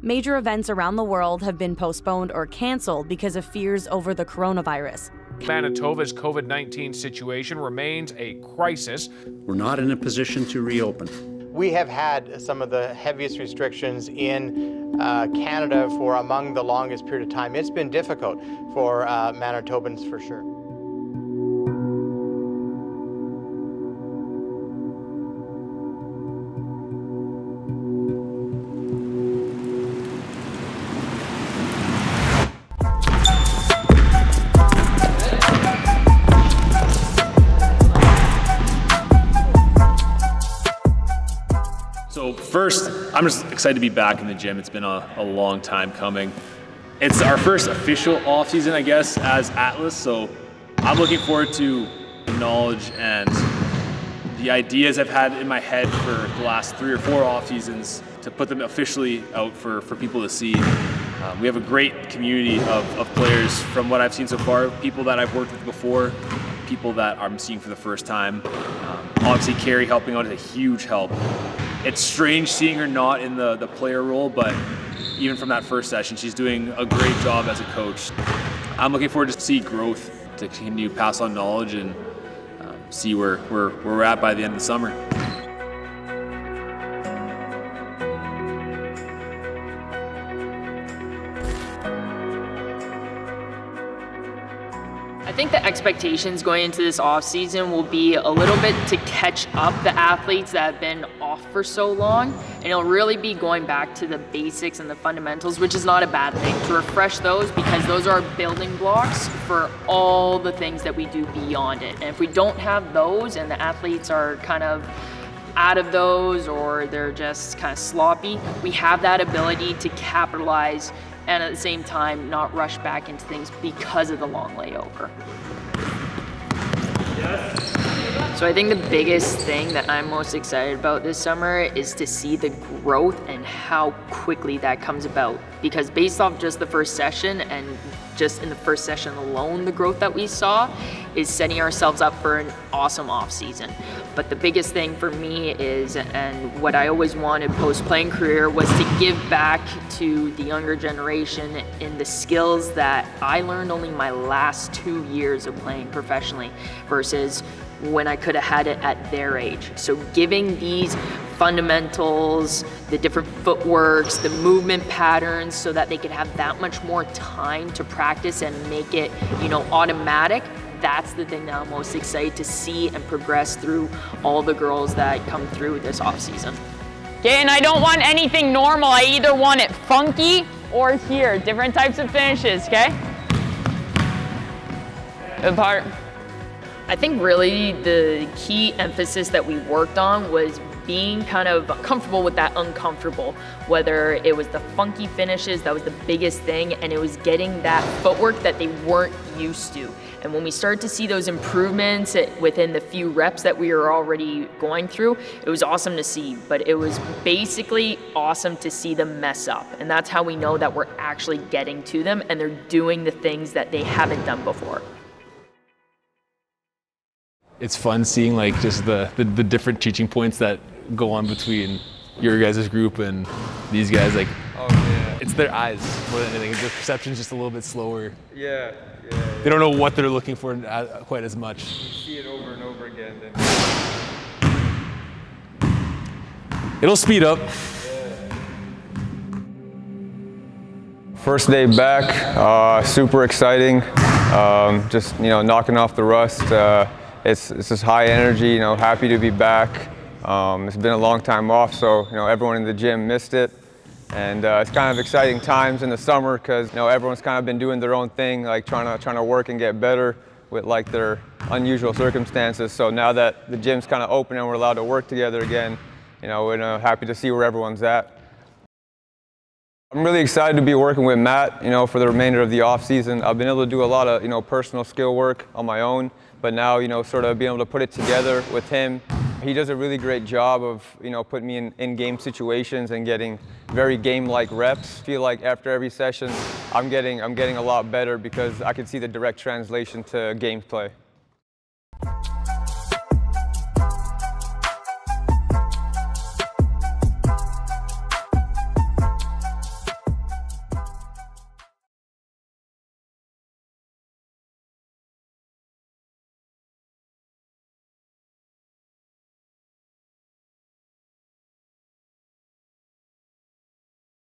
Major events around the world have been postponed or canceled because of fears over the coronavirus. Manitoba's COVID-19 situation remains a crisis. We're not in a position to reopen. We have had some of the heaviest restrictions in Canada for among the longest period of time. It's been difficult for Manitobans for sure. So first, I'm just excited to be back in the gym. It's been a long time coming. It's our first official off season, I guess, as Atlas. So I'm looking forward to the knowledge and the ideas I've had in my head for the last 3 or 4 off seasons to put them officially out for people to see. We have a great community of players from what I've seen so far, people that I've worked with before, people that I'm seeing for the first time. Obviously, Carrie helping out is a huge help. It's strange seeing her not in the player role, but even from that first session, she's doing a great job as a coach. I'm looking forward to see growth, to continue to pass on knowledge and see where we're at by the end of the summer. I think the expectations going into this off season will be a little bit to catch up the athletes that have been off for so long, and it'll really be going back to the basics and the fundamentals, which is not a bad thing, to refresh those because those are building blocks for all the things that we do beyond it. And if we don't have those and the athletes are kind of out of those or they're just kind of sloppy, we have that ability to capitalize and at the same time not rush back into things because of the long layover. So I think the biggest thing that I'm most excited about this summer is to see the growth and how quickly that comes about. Because based off just the first session and just in the first session alone, the growth that we saw is setting ourselves up for an awesome off season. But the biggest thing for me is, and what I always wanted post-playing career, was to give back to the younger generation in the skills that I learned only my last 2 years of playing professionally versus when I could have had it at their age. So giving these fundamentals, the different footworks, the movement patterns, so that they could have that much more time to practice and make it, automatic. That's the thing that I'm most excited to see and progress through all the girls that come through this off season. Okay, and I don't want anything normal. I either want it funky or here, different types of finishes, okay? Apart. I think really the key emphasis that we worked on was being kind of comfortable with that uncomfortable, whether it was the funky finishes, that was the biggest thing, and it was getting that footwork that they weren't used to. And when we started to see those improvements within the few reps that we were already going through, it was awesome to see, but it was basically awesome to see them mess up. And that's how we know that we're actually getting to them and they're doing the things that they haven't done before. It's fun seeing just the different teaching points that go on between your guys' group and these guys. Oh yeah. It's their eyes more than anything. Their perception's just a little bit slower. Yeah. They don't know what they're looking for quite as much. You see it over and over again. It'll speed up. First day back, super exciting. Just knocking off the rust. It's just high energy. Happy to be back. It's been a long time off, so everyone in the gym missed it. And it's kind of exciting times in the summer because everyone's kind of been doing their own thing, trying to work and get better with their unusual circumstances. So now that the gym's kind of open and we're allowed to work together again, we're happy to see where everyone's at. I'm really excited to be working with Matt, for the remainder of the off season. I've been able to do a lot of personal skill work on my own, but now sort of being able to put it together with him. He does a really great job of, putting me in game situations and getting very game-like reps. I feel like after every session, I'm getting a lot better because I can see the direct translation to gameplay.